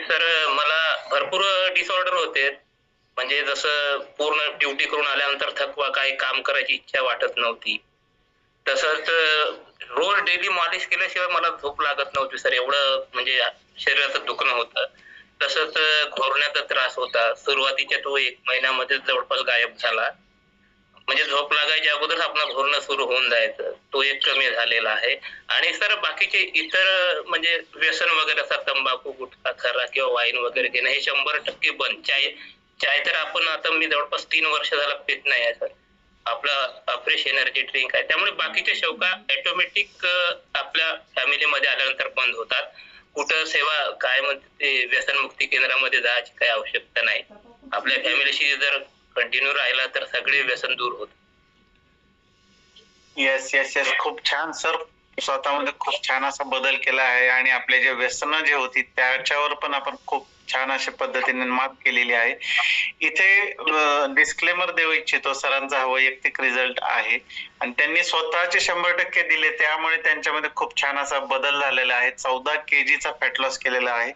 Sir मला भरपूर disorder होते. म्हणजे जसं पूर्ण ड्युटी करून आल्यानंतर थकवा, काही काम करायची इच्छा वाटत नव्हती. तसंच रोज डेली मालिश केल्याशिवाय मला झोप लागत नव्हती सर. एवढं म्हणजे शरीराचं दुखणं होतं. तसंच घोरण्याचा त्रास होता. सुरुवातीच्या तो 1 महिन्यामध्ये जवळपास गायब झाला. म्हणजे झोप लागायच्या अगोदरच आपलं घोरणं सुरू होऊन जायचं. तो एक कमी झालेला आहे. आणि सर बाकीचे इतर म्हणजे व्यसन वगैरे असतात तंबाखू, गुटखा, खर्रा किंवा वाईन वगैरे घेणं हे 100% बंद. चाय चाय तर आपण आता मी जवळपास 3 वर्ष झालं पीत नाही आहे सर. आपला फ्रेश एनर्जी ड्रिंक आहे. त्यामुळे बाकीच्या शौका ऑटोमॅटिक आपल्या फॅमिलीमध्ये आल्यानंतर बंद होतात. कुठं सेवा काय म्हणते ते व्यसनमुक्ती केंद्रामध्ये जायची काही आवश्यकता नाही. आपल्या फॅमिलीशी जर कंटिन्यू राहिला तर सगळे व्यसन दूर होतात. Yes, yes, yes. खूप छान सर. स्वतःमध्ये खूप छान असा बदल केला आहे आणि आपले जे व्यसनं जे होती त्याच्यावर पण आपण खूप छान अशा पद्धतीने मात केलेली आहे. इथे डिस्क्लेमर देऊ इच्छितो, सरांचा हा वैयक्तिक रिझल्ट आहे आणि त्यांनी स्वतःचे 100% दिले, त्यामुळे त्यांच्यामध्ये खूप छान असा बदल झालेला आहे. 14 केजीचा फॅट लॉस केलेला आहे.